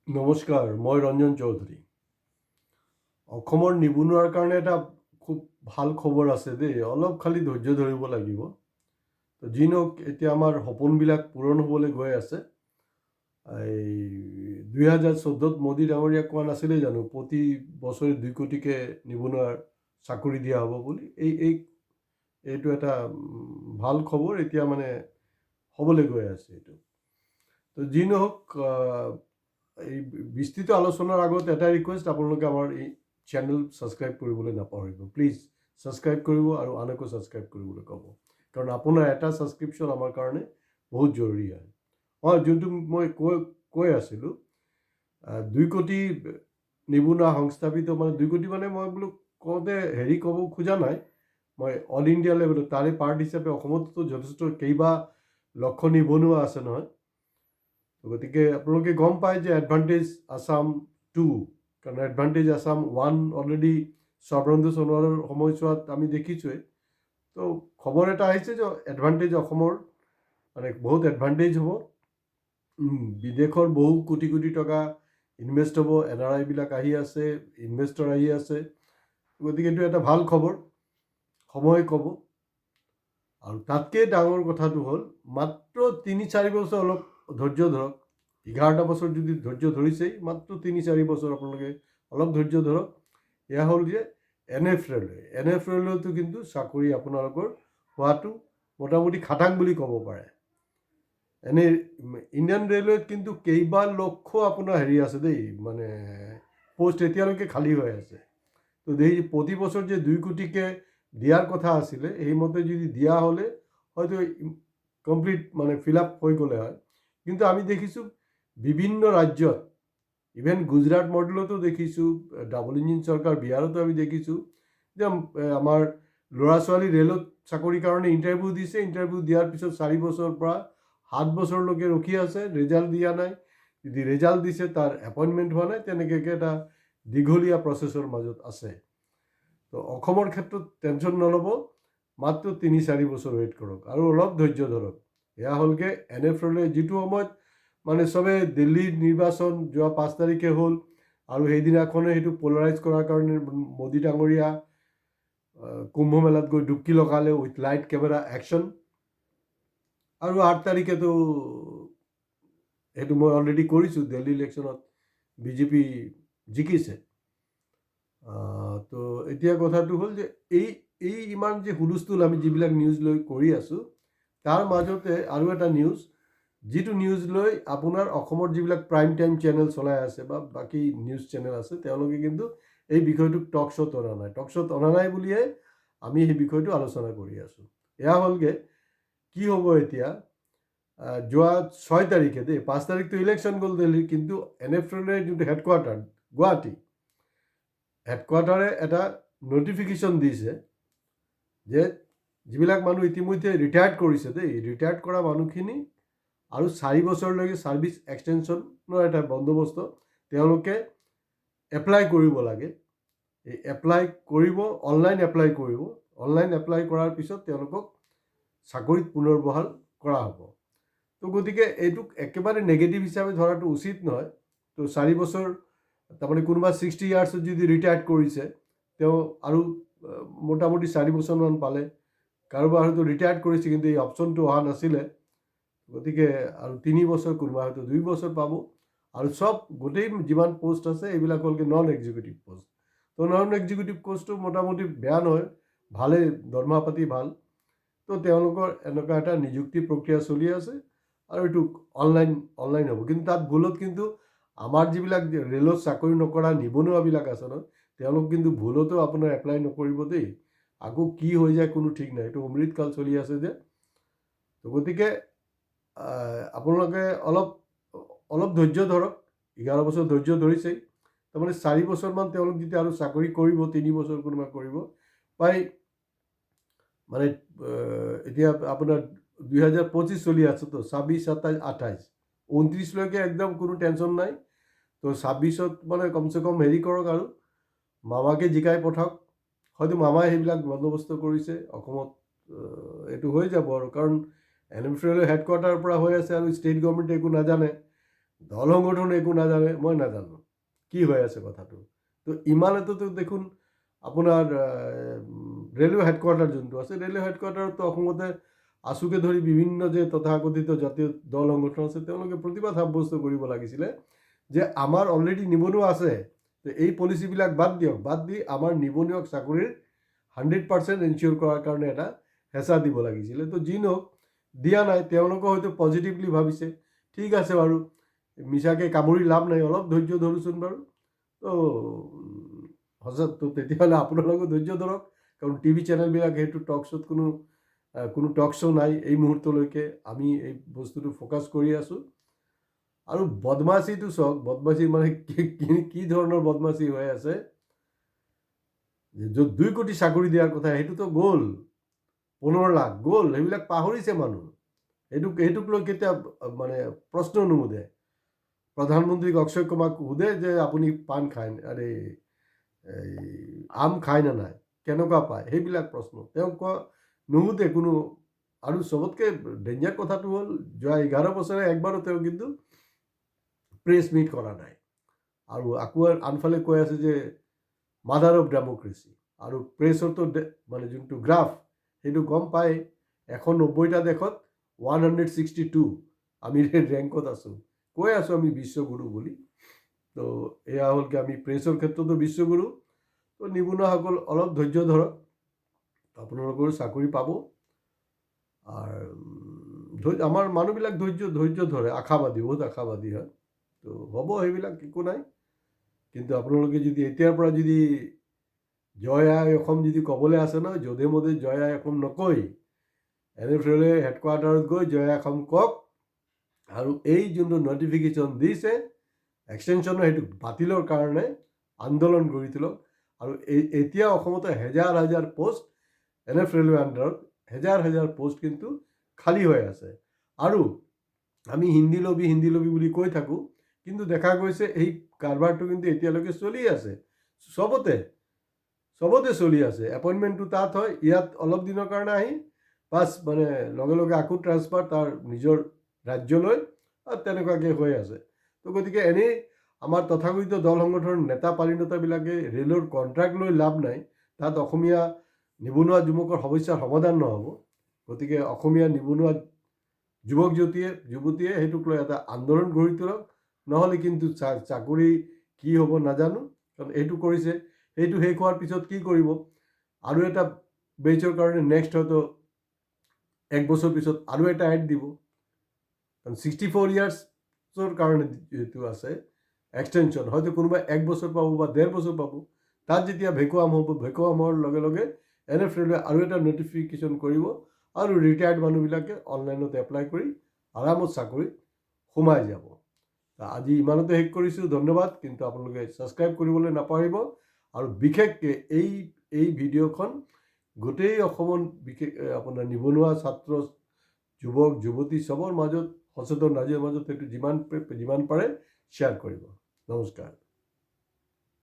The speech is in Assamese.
নমস্কাৰ, মই ৰঞ্জন চৌধুৰী। অসমৰ নিবনুৱাৰ কাৰণে এটা খুব ভাল খবৰ আছে দেই। অলপ খালি ধৈৰ্য ধৰিব লাগিব। তো যি নহওক, এতিয়া আমাৰ সপোনবিলাক পূৰণ হ'বলৈ গৈ আছে। এই 2014 মোদী ডাঙৰীয়াক কোৱা নাছিলে জানো, প্ৰতি বছৰে 2 কোটিকে নিবনুৱাৰ চাকৰি দিয়া হ'ব বুলি। এইটো এটা ভাল খবৰ, এতিয়া মানে হ'বলৈ গৈ আছে এইটো। তো যি নহওক, এই বিস্তৃত আলোচনাৰ আগত এটা ৰিকুৱেষ্ট, আপোনালোকে আমাৰ এই চেনেল ছাবস্ক্ৰাইব কৰিবলৈ নাপাহৰিব। প্লিজ ছাবস্ক্ৰাইব কৰিব আৰু আনকো ছাবস্ক্ৰাইব কৰিবলৈ ক'ব, কাৰণ আপোনাৰ এটা ছাবস্ক্ৰিপশ্যন আমাৰ কাৰণে বহুত জৰুৰী হয়। যোনটো মই কৈ আছিলোঁ, 2 কোটি নিবনুৱা সংস্থাপিত, মানে 2 কোটি মানে মই বোলো কওঁতে ক'ব খোজা নাই। মই অল ইণ্ডিয়া লেভেলত তাৰে পাৰ্ট হিচাপে অসমতো যথেষ্ট কেইবা লক্ষ নিবনুৱা আছে নহয়। গতিকে আপোনালোকে গম পায় যে এডভান্টেজ আছাম 2, কাৰণ এডভান্টেজ আছাম 1 অলৰেডি সৰ্বানন্দ সোণোৱালৰ সময়ছোৱাত আমি দেখিছোঁৱেই। তো খবৰ এটা আহিছে যে এডভান্টেজ অসমৰ মানে বহুত এডভান্টেজ হ'ব। বিদেশৰ বহু কোটি কোটি টকা ইনভেষ্ট হ'ব, NRI আহি আছে, ইনভেষ্টৰ আহি আছে। গতিকে এইটো এটা ভাল খবৰ, সময় ক'ব। আৰু তাতকৈ ডাঙৰ কথাটো হ'ল, মাত্ৰ 3-4 বছৰ অলপ ধৈৰ্য ধৰক। 11টা বছৰ যদি ধৈৰ্য ধৰিছেই, মাত্ৰ 3-4 বছৰ আপোনালোকে অলপ ধৈৰ্য ধৰক। এয়া হ'ল যে NF ৰেলৱেতো কিন্তু চাকৰি আপোনালোকৰ হোৱাটো মোটামুটি খাটাং বুলি ক'ব পাৰে। এনেই ইণ্ডিয়ান ৰেলৱেত কিন্তু কেইবা লক্ষ আপোনাৰ আছে দেই, মানে পোষ্ট এতিয়ালৈকে খালী হৈ আছে। তো প্ৰতি বছৰ যে 2 কোটিকে দিয়াৰ কথা আছিলে, সেইমতে যদি দিয়া হ'লে হয়তো কমপ্লিট মানে ফিল আপ হৈ গ'লে হয়। কিন্তু আমি দেখিছোঁ বিভিন্ন ৰাজ্যত, ইভেন গুজৰাট মডেলতো দেখিছোঁ, ডাবল ইঞ্জিন চৰকাৰ বিহাৰতো আমি দেখিছোঁ যে আমাৰ ল'ৰা ছোৱালী ৰেলত চাকৰিৰ কাৰণে ইণ্টাৰভিউ দিছে। ইণ্টাৰভিউ দিয়াৰ পিছত 4 বছৰৰ পৰা 7 বছৰলৈকে ৰখি আছে, ৰেজাল্ট দিয়া নাই। যদি ৰেজাল্ট দিছে, তাৰ এপইণ্টমেণ্ট হোৱা নাই। তেনেকৈ এটা দীঘলীয়া প্ৰচেছৰ মাজত আছে। তো অসমৰ ক্ষেত্ৰত টেনশ্যন নল'ব, মাত্ৰ 3-4 বছৰ ৱেইট কৰক আৰু অলপ ধৈৰ্য ধৰক। এয়া হ'লগৈ NF ৰেলৱে, যিটো সময়ত মানে চবে দিল্লীৰ নিৰ্বাচন যোৱা 5 তাৰিখে হ'ল, আৰু সেইদিনাখনে সেইটো পলাৰাইজ কৰাৰ কাৰণে মোদী ডাঙৰীয়া কুম্ভ মেলাত গৈ ডুবকি লগালে উইথ লাইট কেমেৰা একশ্যন। আৰু 8 তাৰিখেতো সেইটো মই অলৰেডি কৰিছোঁ, দিল্লী ইলেকশ্যনত BJP জিকিছে। তো এতিয়া কথাটো হ'ল যে এই ইমান যে হুলস্থুল আমি যিবিলাক নিউজ লৈ কৰি আছোঁ, তাৰ মাজতে আৰু এটা নিউজ, যিটো নিউজ লৈ আপোনাৰ অসমৰ যিবিলাক প্ৰাইম টাইম চেনেল চলাই আছে বা বাকী নিউজ চেনেল আছে, তেওঁলোকে কিন্তু এই বিষয়টোক টক শ্ব'ত অনা নাই বুলিয়ে আমি সেই বিষয়টো আলোচনা কৰি আছোঁ। এয়া হ'লগৈ কি হ'ব এতিয়া। যোৱা 6 তাৰিখে দেই, 5 তাৰিখটো ইলেকশ্যন গ'ল দিল্লীৰ, কিন্তু NF ৰেলৱেৰ যোনটো হেডকোৱাৰ্টাৰ গুৱাহাটী, হেডকোৱাৰ্টাৰে এটা নটিফিকেশ্যন দিছে যে যিবিলাক মানুহ ইতিমধ্যে ৰিটায়াৰ্ড কৰিছে দেই, ৰিটায়াৰ্ড কৰা মানুহখিনি আৰু 4 বছৰলৈকে ছাৰ্ভিচ এক্সটেনশ্যনৰ এটা বন্দোবস্ত তেওঁলোকে এপ্লাই কৰিব লাগে। এই এপ্লাই কৰিব, অনলাইন এপ্লাই কৰিব। অনলাইন এপ্লাই কৰাৰ পিছত তেওঁলোকক চাকৰিত পুনৰ্বহাল কৰা হ'ব। তো গতিকে এইটোক একেবাৰে নেগেটিভ হিচাপে ধৰাটো উচিত নহয়। তো 4 বছৰ, তাৰমানে কোনোবা 60 ইয়াৰ্ছত যদি ৰিটায়াৰ্ড কৰিছে, তেওঁ আৰু মোটামুটি 4 বছৰমান পালে। কাৰোবাৰ হয়তো ৰিটায়াৰ্ড কৰিছে কিন্তু এই অপশ্যনটো অহা নাছিলে, গতিকে আৰু 3 বছৰ, কোনোবা হয়তো 2 বছৰ পাব। আৰু চব গোটেই যিমান পোষ্ট আছে এইবিলাক হ'লগৈ নন এক্সিকিউটিভ পোষ্ট। তো নন এক্সিকিউটিভ পোষ্টটো মোটামুটি বেয়া নহয়, ভালেই, দৰমহা পাতি ভাল। তো তেওঁলোকৰ এনেকুৱা এটা নিযুক্তি প্ৰক্ৰিয়া চলি আছে, আৰু এইটো অনলাইন হ'ব। কিন্তু তাত ভুলত কিন্তু আমাৰ যিবিলাক ৰেলত চাকৰি নকৰা নিবনুৱাবিলাক আছে ন, তেওঁলোক কিন্তু ভুলতো আপোনাৰ এপ্লাই নকৰিব দেই। আকৌ কি হৈ যায় কোনো ঠিক নাই, এইটো অমৃতকাল চলি আছে যে। তো গতিকে আপোনালোকে অলপ ধৈৰ্য ধৰক। 11 বছৰ ধৈৰ্য ধৰিছেই, তাৰমানে 4 বছৰমান তেওঁলোক যেতিয়া আৰু চাকৰি কৰিব, 3 বছৰ কোনোবা কৰিব, প্ৰায় মানে এতিয়া আপোনাৰ 2025 চলি আছে, তো 26, 27, 28, 29লৈকে একদম কোনো টেনশ্যন নাই। তো 26ত মানে কমচে কম কৰক আৰু মামাকে জিকাই পঠাওক। হয়তো মামাই সেইবিলাক বন্দোবস্ত কৰিছে অসমত, এইটো হৈ যাব আৰু, কাৰণ NF ৰেলৱে হেডকোৱাৰ্টাৰৰ পৰা হৈ আছে আৰু ষ্টেট গভৰ্ণমেণ্টে একো নাজানে। দল সংগঠন একো নাজানে, মই নাজানো কি হৈ আছে কথাটো। তো ইমানটোতো দেখোন আপোনাৰ ৰেলৱে হেডকোৱাৰ্টাৰ যোনটো আছে, ৰেলৱে হেডকোৱাৰ্টাৰতো অসমতে আছুকে ধৰি বিভিন্ন যে তথাকথিত জাতীয় দল সংগঠন আছে তেওঁলোকে প্ৰতিবাদ সাব্যস্ত কৰিব লাগিছিলে যে আমাৰ অলৰেডি নিবনুৱা আছে, তো এই পলিচিবিলাক বাদ দিয়ক, বাদ দি আমাৰ নিবনুৱাক চাকৰিৰ 100% এনচিয়ৰ কৰাৰ কাৰণে এটা হেঁচা দিব লাগিছিলে। তো যি নহওক দিয়া নাই, তেওঁলোকে হয়তো পজিটিভলি ভাবিছে ঠিক আছে বাৰু, মিছাকৈ কামুৰি লাভ নাই, অলপ ধৈৰ্য ধৰোচোন বাৰু। তো সঁচা, তো তেতিয়াহ'লে আপোনালোকেও ধৈৰ্য ধৰক, কাৰণ টিভি চেনেলবিলাক সেইটো টক শ্ব'ত কোনো টক শ্ব' নাই এই মুহূৰ্তলৈকে। আমি এই বস্তুটো ফ'কাছ কৰি আছোঁ। আৰু বদমাচিটো চাওক, বদমাচি মানে কি ধৰণৰ বদমাচি হৈ আছে, য'ত 2 কোটি চাকৰি দিয়াৰ কথা সেইটোতো গ'ল, 15 লাখ গ'ল, সেইবিলাক পাহৰিছে মানুহ। সেইটোক লৈ কেতিয়া মানে প্ৰশ্ন নুসুধে। প্ৰধানমন্ত্ৰীক অক্ষয় কুমাৰক সোধে যে আপুনি পাণ খায়, আৰে আম খায় নে নাই, কেনেকুৱা পায়, সেইবিলাক প্ৰশ্ন তেওঁক নুসুধে কোনো। আৰু চবতকৈ ডেঞ্জাৰ কথাটো হ'ল যোৱা 11 বছৰে একবাৰো তেওঁ কিন্তু প্ৰেছ মিট কৰা নাই। আৰু আকৌ আনফালে কৈ আছে যে মাদাৰ অফ ডেম'ক্ৰেচি, আৰু প্ৰেছৰটো মানে যোনটো গ্ৰাফ সেইটো গম পায়, 190টা দেশত 162 আমি ৰেংকত আছোঁ, কৈ আছোঁ আমি বিশ্বগুৰু বুলি। তো এয়া হ'ল কি আমি প্ৰেছৰ ক্ষেত্ৰতো বিশ্বগুৰু। তো নিবনুৱাসকল অলপ ধৈৰ্য ধৰক, আপোনালোকৰ চাকৰি পাব। আৰু আমাৰ মানুহবিলাক ধৈৰ্য ধৰে, আশাবাদী, বহুত আশাবাদী হয়। তো হ'ব, সেইবিলাক একো নাই। কিন্তু আপোনালোকে যদি এতিয়াৰ পৰা যদি জয় আই অসম যদি ক'বলৈ আছে নহয়, যধে মধে জয় আই অসম নকৈ NFLA হেডকোৱাৰ্টাৰত গৈ জয় আই অসম কওক। আৰু এই যোনটো নটিফিকেশ্যন দিছে এক্সটেনশ্যনৰ, সেইটো বাতিলৰ কাৰণে আন্দোলন গঢ়ি তোলক। আৰু এতিয়া অসমতে হাজাৰ পোষ্ট NFLA আণ্ডাৰত হাজাৰ পোষ্ট কিন্তু খালী হৈ আছে। আৰু আমি হিন্দী লবি বুলি কৈ থাকোঁ, কিন্তু দেখা গৈছে এই কাৰবাৰটো কিন্তু এতিয়ালৈকে চলি আছে, চবতে চলি আছে। এপইণ্টমেণ্টটো তাত হয়, ইয়াত অলপ দিনৰ কাৰণে আহি বাছ মানে লগে আকৌ ট্ৰান্সফাৰ তাৰ নিজৰ ৰাজ্যলৈ, তেনেকুৱাকৈ হৈ আছে। তো গতিকে এনেই আমাৰ তথাকথিত দল সংগঠনৰ নেতা পাৰিণতাবিলাকে ৰেলৰ কণ্ট্ৰাক্ট লৈ লাভ নাই, তাত অসমীয়া নিবনুৱা যুৱকৰ সমস্যাৰ সমাধান নহ'ব। গতিকে অসমীয়া নিবনুৱা যুৱক যুৱতীয়ে সেইটোক লৈ এটা আন্দোলন গঢ়ি তোলক, নহ'লে কিন্তু চাকৰি কি হ'ব নাজানো। কাৰণ এইটো কৰিছে, সেইটো শেষ হোৱাৰ পিছত কি কৰিব, আৰু এটা বেচৰ কাৰণে নেক্সট হয়তো 1 বছৰ পিছত আৰু এটা এড দিব। কাৰণ 64 ইয়াৰ্ছৰ কাৰণে যিটো আছে এক্সটেনশ্যন, হয়তো কোনোবাই 1 বছৰ পাব বা 1.5 বছৰ পাব। তাত যেতিয়া ভেকুৱাম হ'ব, ভেকুৱাম হোৱাৰ লগে NFLA আৰু এটা নটিফিকেশ্যন কৰিব, আৰু ৰিটায়াৰ্ড মানুহবিলাকে অনলাইনত এপ্লাই কৰি আৰামত চাকৰিত সোমাই যাব। আজি ইমানতে শেষ কৰিছোঁ, ধন্যবাদ। কিন্তু আপোনালোকে ছাবস্ক্ৰাইব কৰিবলৈ নাপাহৰিব। আৰু বিশেষকৈ এই ভিডিঅ'খন গোটেই অসমৰ আপোনাৰ নিবনুৱা ছাত্ৰ, যুৱক যুৱতী চবৰ মাজত, সচেতন ৰাইজৰ মাজত সেইটো যিমান পাৰে শ্বেয়াৰ কৰিব। নমস্কাৰ।